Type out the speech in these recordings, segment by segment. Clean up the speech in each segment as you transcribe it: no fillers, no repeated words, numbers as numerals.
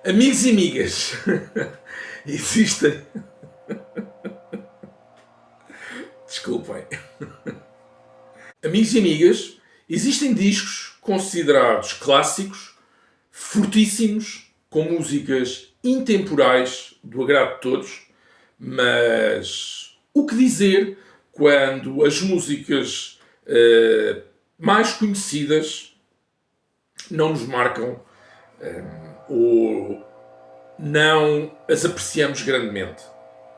Amigos e amigas, existem. Desculpem. Amigos e amigas, existem discos considerados clássicos, fortíssimos, com músicas intemporais do agrado de todos, mas o que dizer quando as músicas mais conhecidas não nos marcam ou não as apreciamos grandemente?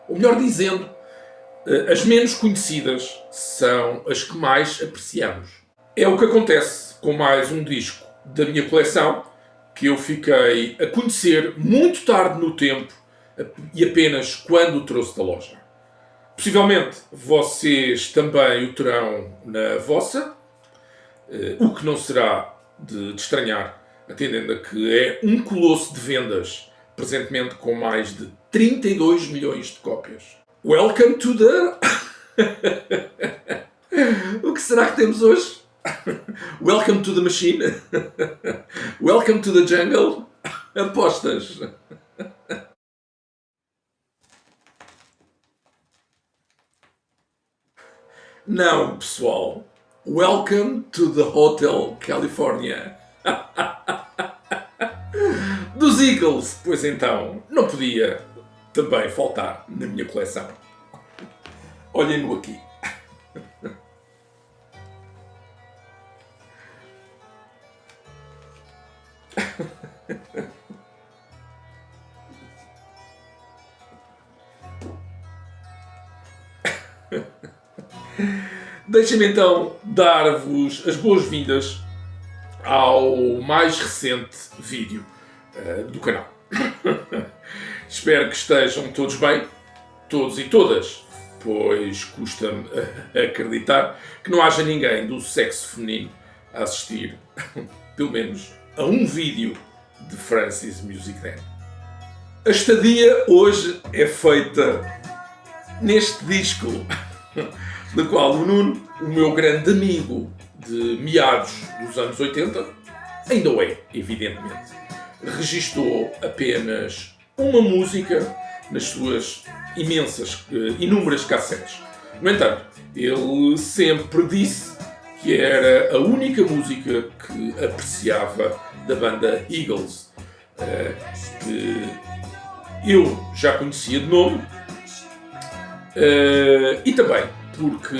Ou melhor dizendo, as menos conhecidas são as que mais apreciamos. É o que acontece com mais um disco da minha coleção que eu fiquei a conhecer muito tarde no tempo e apenas quando o trouxe da loja. Possivelmente vocês também o terão na vossa, o que não será de estranhar, atendendo a que é um colosso de vendas, presentemente com mais de 32 milhões de cópias. Welcome to the... O que será que temos hoje? Welcome to the machine? Welcome to the jungle? Apostas? Não, pessoal. Welcome to the Hotel California. Dos Eagles, pois então, não podia também faltar na minha coleção. Olhem-no aqui. Deixem-me então dar-vos as boas-vindas ao mais recente vídeo do canal. Espero que estejam todos bem, todos e todas, pois custa-me acreditar que não haja ninguém do sexo feminino a assistir, pelo menos, a um vídeo de Francis Music Den. A estadia hoje é feita neste disco, da qual o Nuno, o meu grande amigo de meados dos anos 80, ainda o é, evidentemente. Registou apenas uma música nas suas inúmeras cassetes. No entanto, ele sempre disse que era a única música que apreciava da banda Eagles, que eu já conhecia de nome, e também porque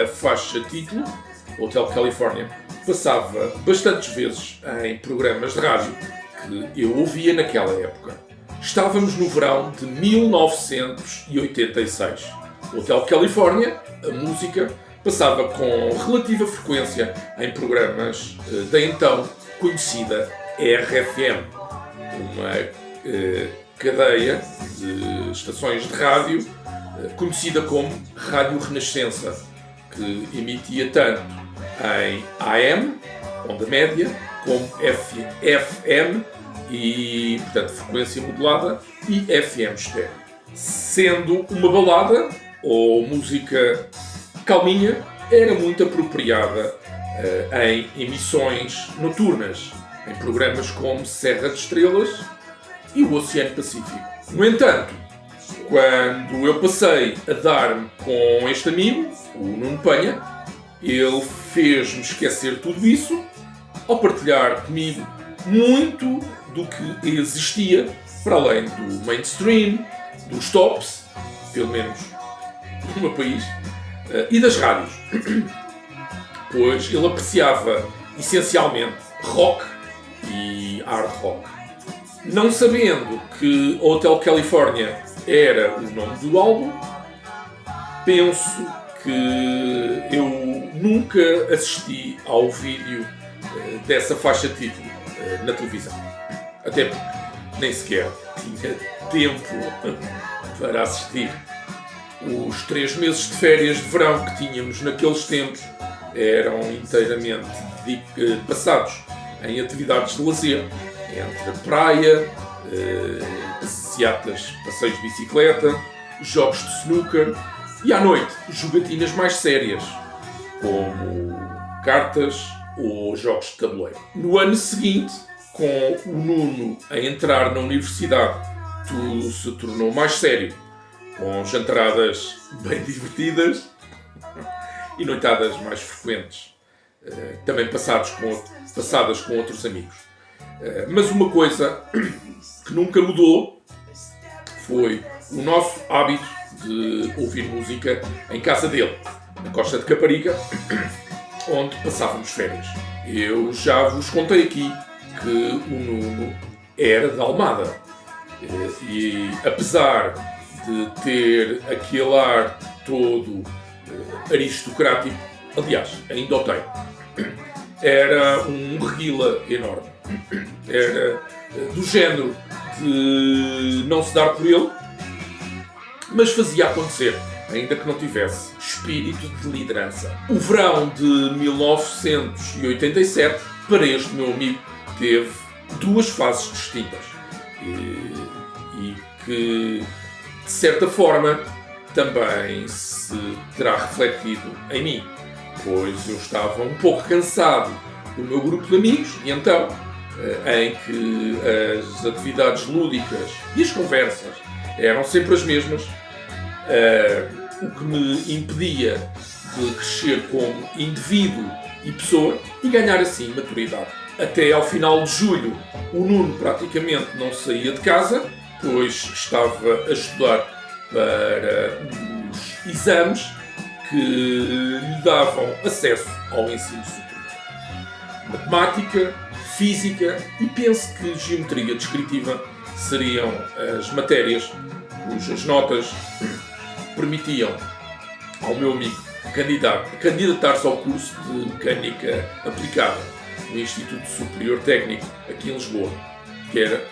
a faixa título, Hotel California, passava bastantes vezes em programas de rádio que eu ouvia naquela época. Estávamos no verão de 1986. Hotel California, a música, passava com relativa frequência em programas da então conhecida RFM, uma cadeia de estações de rádio conhecida como Rádio Renascença, que emitia tanto em AM, onda média, como FM e, portanto, frequência modulada, e FM estéreo. Sendo uma balada ou música calminha, era muito apropriada em emissões noturnas, em programas como Serra de Estrelas e o Oceano Pacífico. No entanto, quando eu passei a dar-me com este amigo, o Nuno Penha, ele fez-me esquecer tudo isso ao partilhar comigo muito do que existia para além do mainstream, dos tops, pelo menos no meu país, e das rádios. Pois ele apreciava essencialmente rock e hard rock. Não sabendo que Hotel California era o nome do álbum, penso que eu nunca assisti ao vídeo dessa faixa título na televisão. Até porque nem sequer tinha tempo para assistir. Os 3 meses de férias de verão que tínhamos naqueles tempos eram inteiramente passados em atividades de lazer, entre praia, passeios de bicicleta, jogos de snooker e à noite jogatinas mais sérias, como cartas ou jogos de tabuleiro. No ano seguinte, com o Nuno a entrar na universidade, tudo se tornou mais sério, com jantaradas bem divertidas e noitadas mais frequentes, também passadas com outros amigos. Mas uma coisa que nunca mudou foi o nosso hábito de ouvir música em casa dele, na Costa de Caparica, onde passávamos férias. Eu já vos contei aqui que o Nuno era de Almada e apesar de ter aquele ar todo aristocrático, aliás, ainda o tem, era um reguila enorme. Era do género de não se dar por ele, mas fazia acontecer, ainda que não tivesse espírito de liderança. O verão de 1987, para este meu amigo, teve duas fases distintas e que, de certa forma, também se terá refletido em mim, pois eu estava um pouco cansado do meu grupo de amigos e então, em que as atividades lúdicas e as conversas eram sempre as mesmas, o que me impedia de crescer como indivíduo e pessoa e ganhar assim maturidade. Até ao final de julho, o Nuno praticamente não saía de casa, pois estava a estudar para os exames que lhe davam acesso ao ensino superior. Matemática, física e penso que geometria descritiva seriam as matérias cujas notas permitiam ao meu amigo candidatar-se ao curso de Mecânica Aplicada no Instituto Superior Técnico aqui em Lisboa, que era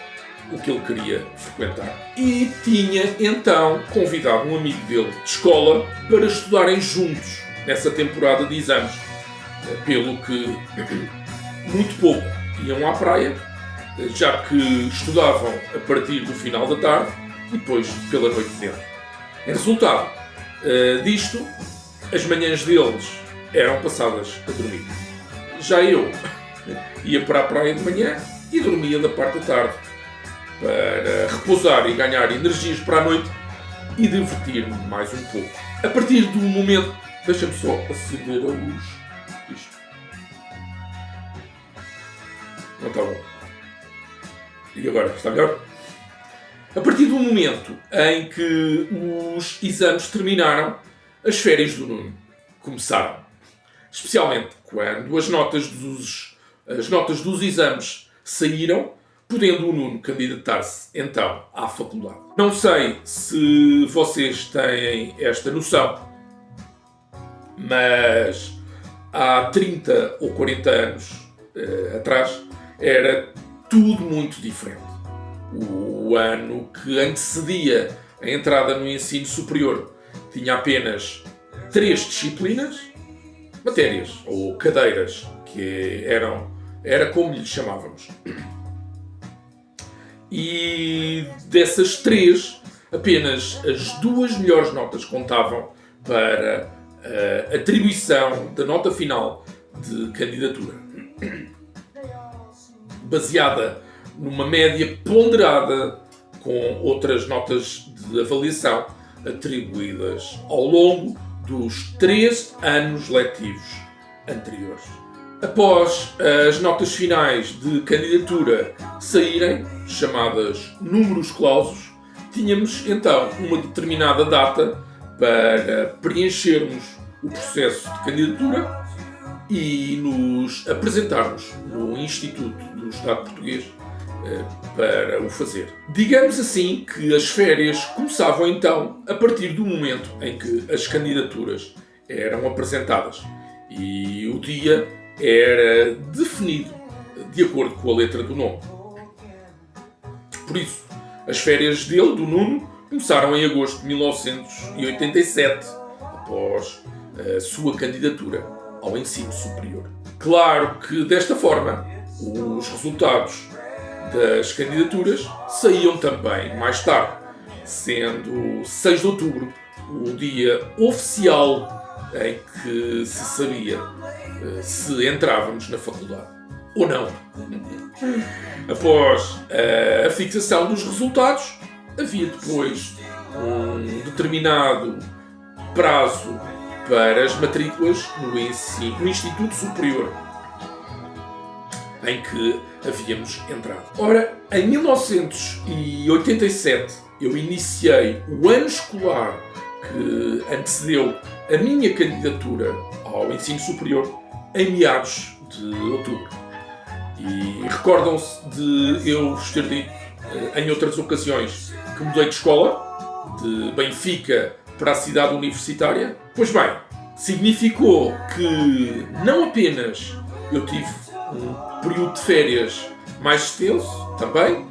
o que ele queria frequentar. E tinha então convidado um amigo dele de escola para estudarem juntos nessa temporada de exames, pelo que muito pouco iam à praia, já que estudavam a partir do final da tarde e depois pela noite dentro. Resultado disto, as manhãs deles eram passadas a dormir. Já eu ia para a praia de manhã e dormia da parte da tarde, para repousar e ganhar energias para a noite e divertir-me mais um pouco. A partir do momento... Deixa-me só acender a luz. Isto. Não está bom. E agora? Está melhor? A partir do momento em que os exames terminaram, as férias do Nuno começaram. Especialmente quando as notas dos exames saíram, podendo o Nuno candidatar-se então à faculdade. Não sei se vocês têm esta noção, mas há 30 ou 40 anos atrás era tudo muito diferente. O ano que antecedia a entrada no ensino superior tinha apenas 3 disciplinas, matérias ou cadeiras, que era como lhe chamávamos. E dessas 3, apenas as 2 melhores notas contavam para a atribuição da nota final de candidatura, baseada numa média ponderada com outras notas de avaliação atribuídas ao longo dos 3 anos letivos anteriores. Após as notas finais de candidatura saírem, chamadas números clausos, tínhamos então uma determinada data para preenchermos o processo de candidatura e nos apresentarmos no Instituto do Estado Português para o fazer. Digamos assim que as férias começavam então a partir do momento em que as candidaturas eram apresentadas e o dia era definido de acordo com a letra do nome. Por isso, as férias do Nuno, começaram em agosto de 1987, após a sua candidatura ao ensino superior. Claro que, desta forma, os resultados das candidaturas saíam também mais tarde, sendo 6 de outubro o dia oficial em que se sabia se entrávamos na faculdade. ou não. Após a fixação dos resultados, havia depois um determinado prazo para as matrículas no Instituto Superior em que havíamos entrado. Ora, em 1987 eu iniciei o ano escolar que antecedeu a minha candidatura ao ensino superior em meados de outubro. E recordam-se de eu vos ter dito em outras ocasiões que mudei de escola, de Benfica para a cidade universitária? Pois bem, significou que não apenas eu tive um período de férias mais extenso também,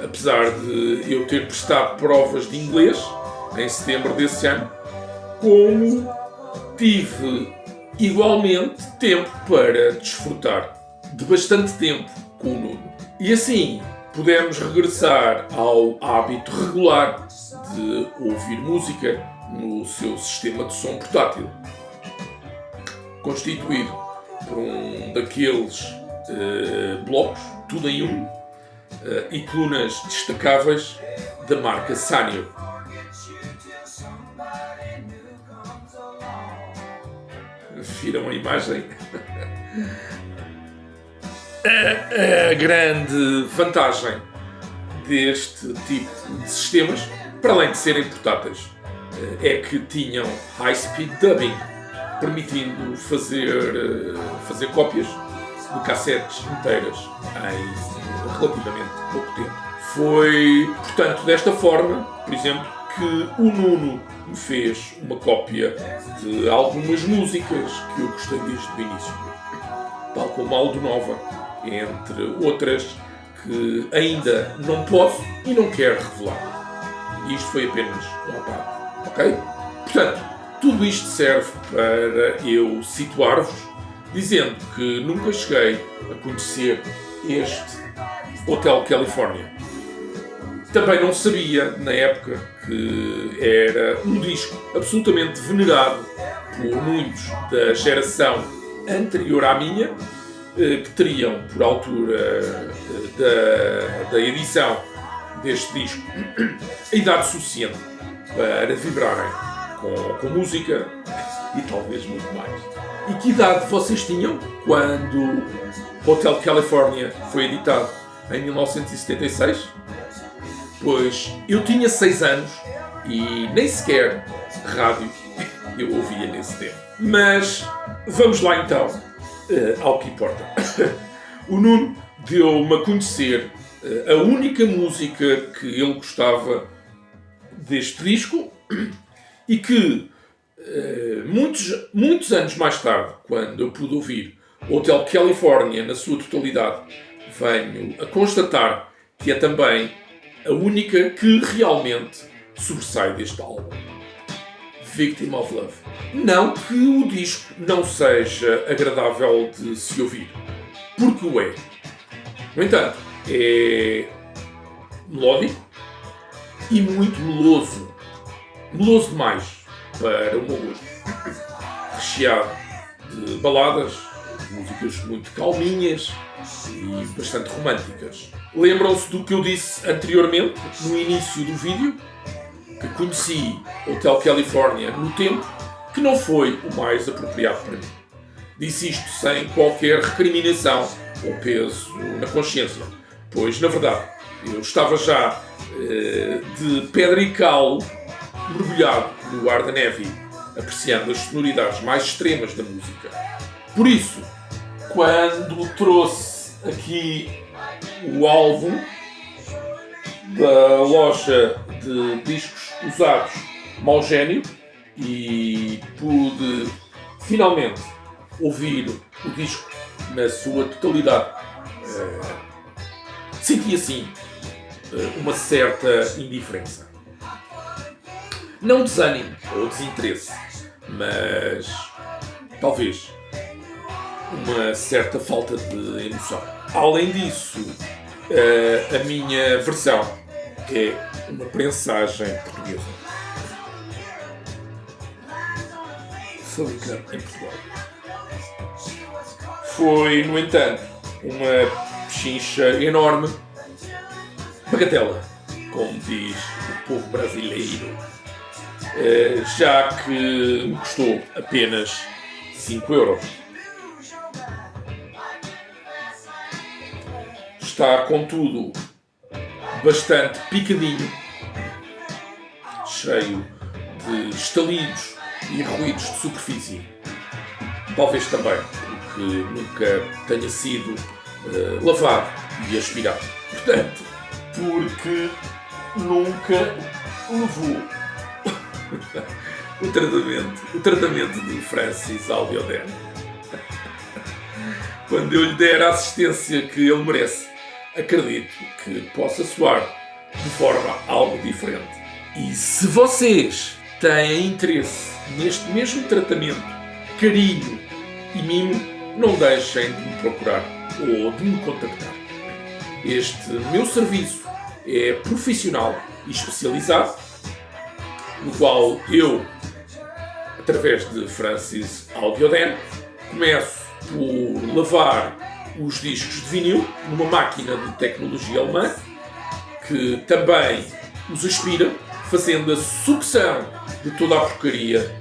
apesar de eu ter prestado provas de inglês em setembro desse ano, como tive igualmente tempo para desfrutar de bastante tempo com o Nuno. E assim pudemos regressar ao hábito regular de ouvir música no seu sistema de som portátil, constituído por um daqueles blocos, tudo em um, e colunas destacáveis da marca Sanyo. Viram a imagem? A grande vantagem deste tipo de sistemas, para além de serem portáteis, é que tinham high-speed dubbing, permitindo fazer cópias de cassetes inteiras em relativamente pouco tempo. Foi, portanto, desta forma, por exemplo, que o Nuno me fez uma cópia de algumas músicas que eu gostei desde o início, tal como Aldo Nova, entre outras que ainda não posso e não quero revelar. Isto foi apenas uma parte, ok? Portanto, tudo isto serve para eu situar-vos, dizendo que nunca cheguei a conhecer este Hotel California. Também não sabia, na época, que era um disco absolutamente venerado por muitos da geração anterior à minha, que teriam, por altura da edição deste disco, a idade suficiente para vibrarem com música e talvez muito mais. E que idade vocês tinham quando Hotel California foi editado em 1976? Pois eu tinha 6 anos e nem sequer rádio eu ouvia nesse tempo. Mas vamos lá então ao que importa. O Nuno deu-me a conhecer a única música que ele gostava deste disco e que muitos anos mais tarde, quando eu pude ouvir Hotel California na sua totalidade, venho a constatar que é também a única que realmente sobressai deste álbum. Victim of Love. Não que o disco não seja agradável de se ouvir, porque o é. No entanto, é melódico e muito meloso. Meloso demais para o meu gosto. Recheado de baladas, músicas muito calminhas e bastante românticas. Lembram-se do que eu disse anteriormente, no início do vídeo, que conheci Hotel California no tempo que não foi o mais apropriado para mim. Disse isto sem qualquer recriminação ou peso na consciência, pois, na verdade, eu estava já de pedra e cal, mergulhado no ar da neve, apreciando as sonoridades mais extremas da música. Por isso, quando trouxe aqui o álbum da loja de discos usados Mau Gênio e pude finalmente ouvir o disco na sua totalidade, senti assim uma certa indiferença. Não desânimo ou desinteresse, mas talvez uma certa falta de emoção. Além disso, a minha versão é uma prensagem portuguesa, fabricada em Portugal. Foi, no entanto, uma pechincha enorme, bagatela, como diz o povo brasileiro, já que me custou apenas 5€. Está, contudo, bastante picadinho, cheio de estalidos e ruídos de superfície. Talvez também porque nunca tenha sido lavado e aspirado. Portanto, porque nunca levou o tratamento de Francis Albiodén. Quando eu lhe der a assistência que ele merece, acredito que possa soar de forma algo diferente. E se vocês têm interesse neste mesmo tratamento, carinho e mimo, não deixem de me procurar ou de me contactar. Este meu serviço é profissional e especializado, no qual eu, através de Francis Albiodén, começo por lavar os discos de vinil numa máquina de tecnologia alemã, que também os aspira, fazendo a sucção de toda a porcaria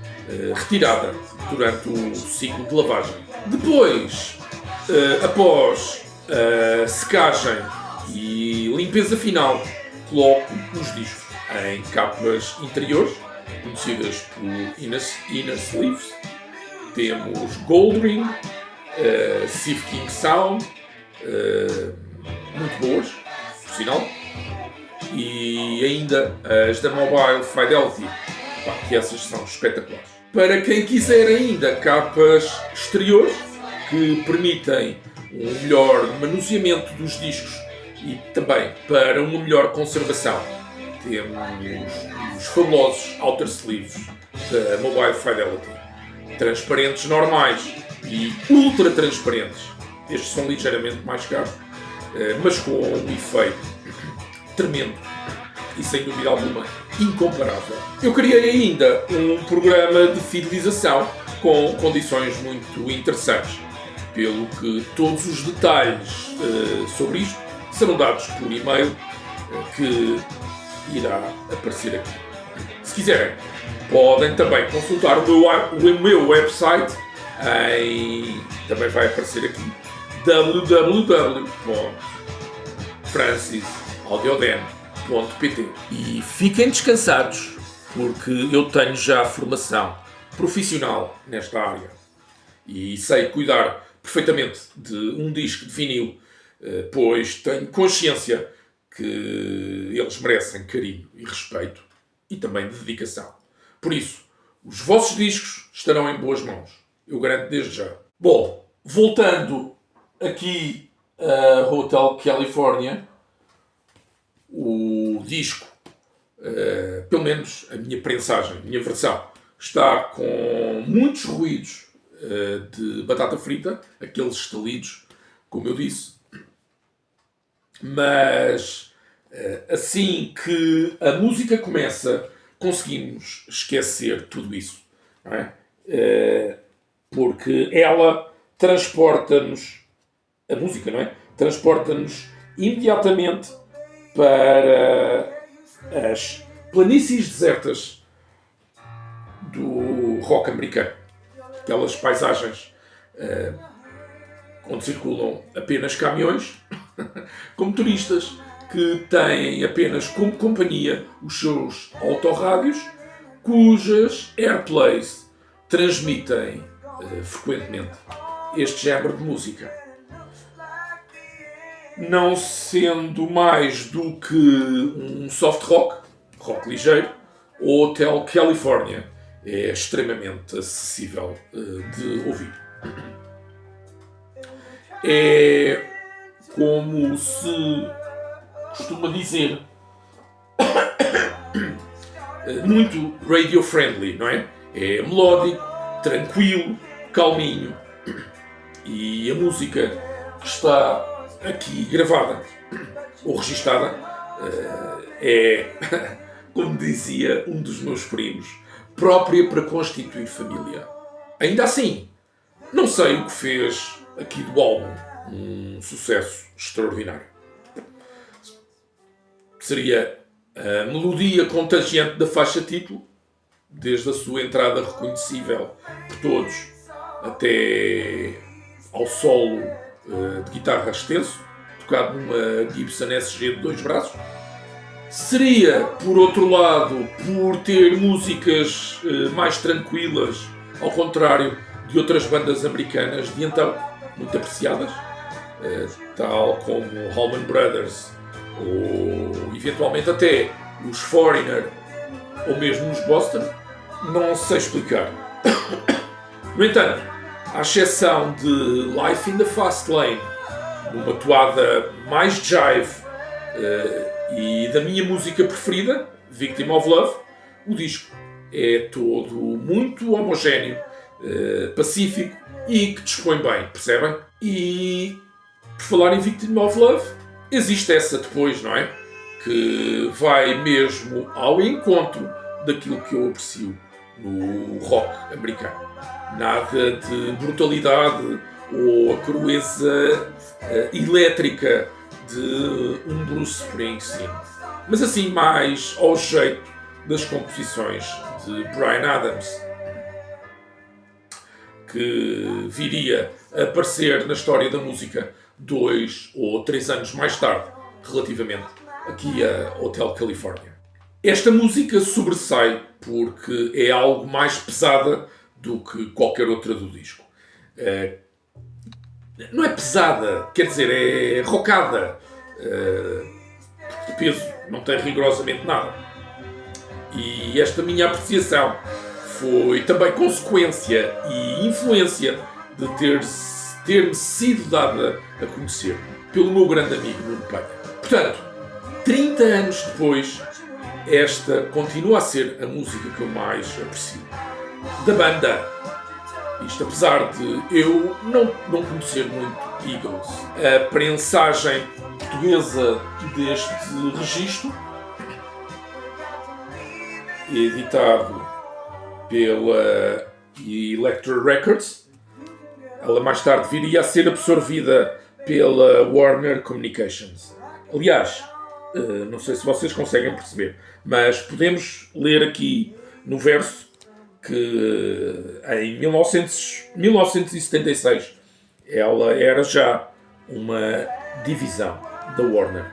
retirada durante o ciclo de lavagem. Depois, após a secagem e limpeza final, coloco os discos em capas interiores, conhecidas por inner sleeves. Temos Goldring, Steve King Sound, muito boas, por sinal, e ainda as da Mobile Fidelity, que essas são espetaculares. Para quem quiser ainda capas exteriores que permitem um melhor manuseamento dos discos e também para uma melhor conservação, temos os fabulosos outer sleeves da Mobile Fidelity, transparentes normais e ultra transparentes. Estes são ligeiramente mais caros, mas com um efeito tremendo e sem dúvida alguma incomparável. Eu criei ainda um programa de fidelização com condições muito interessantes, pelo que todos os detalhes sobre isto serão dados por e-mail que irá aparecer aqui. Se quiserem, podem também consultar o meu website também vai aparecer aqui, www.francisalbiodén.pt. E fiquem descansados, porque eu tenho já formação profissional nesta área e sei cuidar perfeitamente de um disco de vinil, pois tenho consciência que eles merecem carinho e respeito e também dedicação. Por isso, os vossos discos estarão em boas mãos. Eu garanto desde já. Bom, voltando aqui a Hotel California, o disco, pelo menos a minha prensagem, a minha versão, está com muitos ruídos de batata frita, aqueles estalidos, como eu disse, mas assim que a música começa, conseguimos esquecer tudo isso, não é? Porque ela transporta-nos, a música, não é? Transporta-nos imediatamente para as planícies desertas do rock americano. Aquelas paisagens onde circulam apenas caminhões, com motoristas que têm apenas como companhia os seus autorrádios, cujas airplays transmitem frequentemente este género de música. Não sendo mais do que um soft rock ligeiro, o Hotel California é extremamente acessível de ouvir. É como se costuma dizer, muito radio-friendly, não é? É melódico, tranquilo, calminho, e a música que está aqui gravada ou registada é, como dizia um dos meus primos, própria para constituir família. Ainda assim, não sei o que fez aqui do álbum um sucesso extraordinário. Seria a melodia contagiante da faixa título, desde a sua entrada reconhecível por todos até ao solo de guitarra extenso, tocado numa Gibson SG de 2 braços. Seria, por outro lado, por ter músicas mais tranquilas, ao contrário de outras bandas americanas de então, muito apreciadas, tal como Allman Brothers, ou eventualmente até os Foreigner, ou mesmo os Boston, não sei explicar. No entanto, à exceção de Life in the Fast Lane, numa toada mais jive, e da minha música preferida, Victim of Love, o disco é todo muito homogéneo, pacífico e que dispõe bem, percebem? E por falar em Victim of Love, existe essa depois, não é? Que vai mesmo ao encontro daquilo que eu aprecio no rock americano. Nada de brutalidade ou a crueza elétrica de um Bruce Springsteen, mas assim mais ao jeito das composições de Bryan Adams, que viria a aparecer na história da música 2 ou 3 anos mais tarde, relativamente aqui a Hotel California. Esta música sobressai porque é algo mais pesada do que qualquer outra do disco. Não é pesada, quer dizer, é rockada. De peso, não tem rigorosamente nada. E esta minha apreciação foi também consequência e influência de ter-me sido dada a conhecer pelo meu grande amigo Nuno Penha. Portanto, 30 anos depois, esta continua a ser a música que eu mais aprecio da banda. Isto apesar de eu não conhecer muito Eagles. A prensagem portuguesa deste registro, editado pela Elektra Records, ela mais tarde viria a ser absorvida pela Warner Communications. Aliás, não sei se vocês conseguem perceber, mas podemos ler aqui no verso que em 1976 ela era já uma divisão da Warner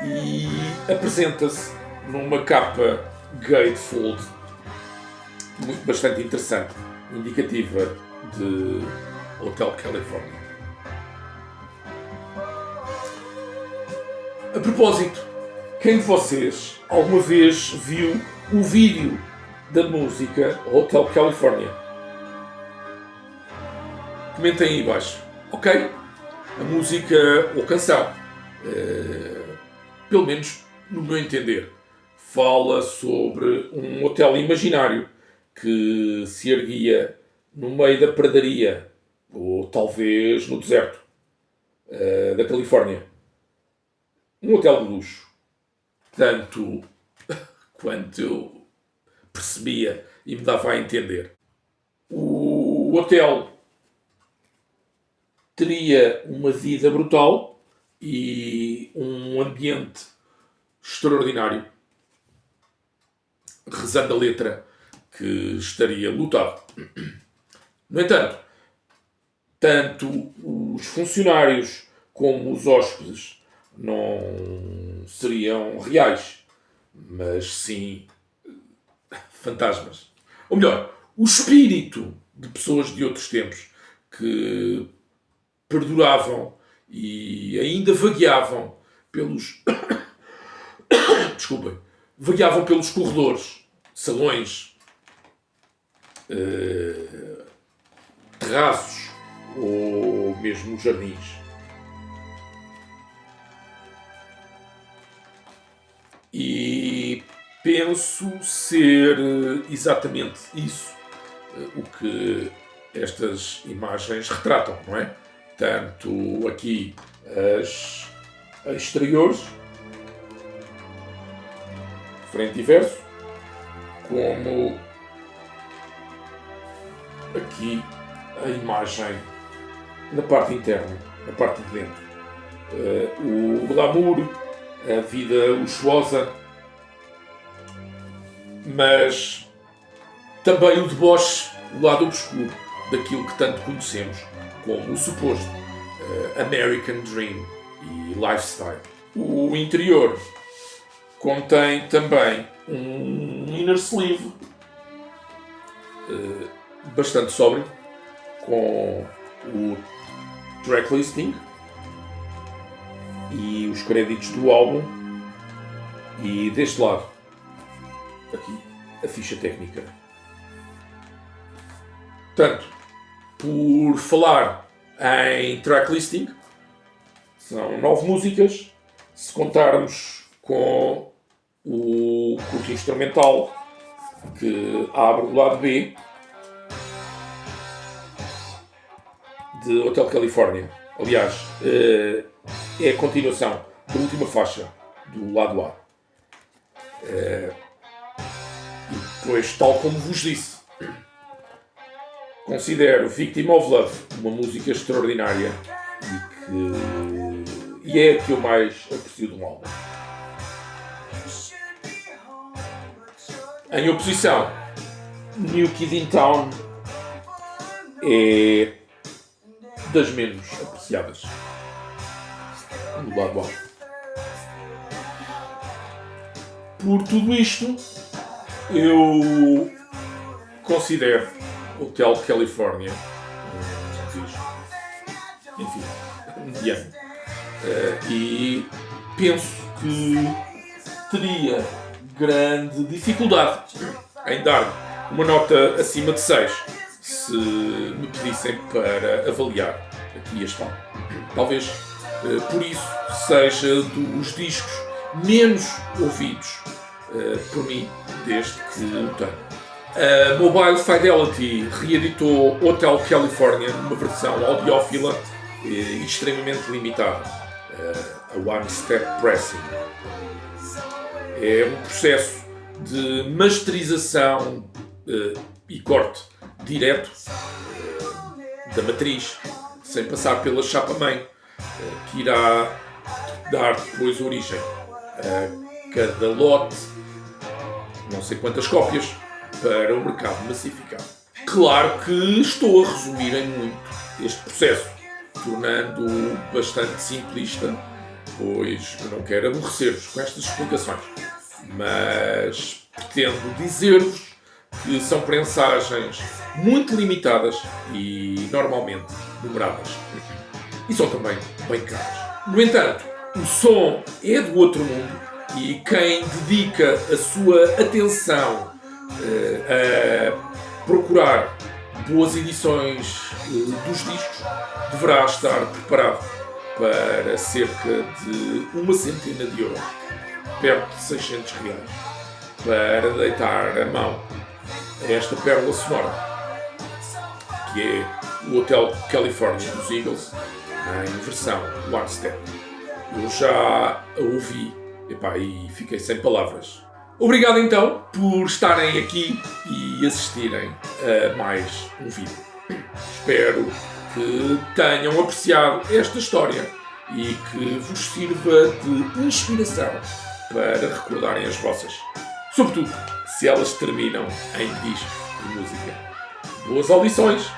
e apresenta-se numa capa gatefold bastante interessante, indicativa de Hotel California. A propósito, quem de vocês alguma vez viu o vídeo da música Hotel California? Comentem aí embaixo, ok? A música ou canção, pelo menos no meu entender, fala sobre um hotel imaginário que se erguia no meio da pradaria, ou talvez no deserto da Califórnia. Um hotel de luxo, tanto quanto eu percebia e me dava a entender. O hotel teria uma vida brutal e um ambiente extraordinário, rezando a letra que estaria lotado. No entanto, tanto os funcionários como os hóspedes não seriam reais, mas sim fantasmas. Ou melhor, o espírito de pessoas de outros tempos que perduravam e ainda vagueavam pelos vagueavam pelos corredores, salões, terraços ou mesmo jardins. E penso ser exatamente isso o que estas imagens retratam, não é? Tanto aqui as exteriores, frente e verso, como aqui a imagem na parte interna, na parte de dentro. O glamour, a vida luxuosa, mas também o deboche, o lado obscuro daquilo que tanto conhecemos como o suposto American Dream e Lifestyle. O interior contém também um inner sleeve bastante sóbrio, com o track listing e os créditos do álbum, e deste lado aqui a ficha técnica. Portanto, por falar em track listing, são 9 músicas. Se contarmos com o curto instrumental que abre o lado B de Hotel California. Aliás, é a continuação da última faixa do lado A. E depois, tal como vos disse, considero Victim of Love uma música extraordinária e é a que eu mais aprecio do álbum. Em oposição, New Kid in Town é das menos apreciadas do lado A. Por tudo isto, eu considero Hotel California enfim, mediano. E penso que teria grande dificuldade em dar uma nota acima de 6 se me pedissem para avaliar aqui este álbum. Talvez por isso seja dos discos menos ouvidos por mim desde que o tenho. A Mobile Fidelity reeditou Hotel California numa versão audiófila e extremamente limitada, a One Step Pressing. É um processo de masterização e corte direto da matriz, sem passar pela chapa-mãe, que irá dar depois origem a cada lote, não sei quantas cópias, para o mercado massificado. Claro que estou a resumir em muito este processo, tornando-o bastante simplista, pois eu não quero aborrecer-vos com estas explicações, mas pretendo dizer-vos que são prensagens muito limitadas e normalmente numeradas. E são também bem caras. No entanto, o som é do outro mundo e quem dedica a sua atenção a procurar boas edições dos discos deverá estar preparado para cerca de uma centena de euros, perto de 600 reais, para deitar a mão a esta pérola sonora, que é o Hotel California dos Eagles, em versão One Step. Eu já a ouvi e fiquei sem palavras. Obrigado então por estarem aqui e assistirem a mais um vídeo. Espero que tenham apreciado esta história e que vos sirva de inspiração para recordarem as vossas. Sobretudo se elas terminam em disco e música. Boas audições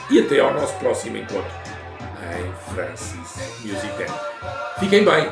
e até ao nosso próximo encontro em Francis Music Day. Fiquem bem!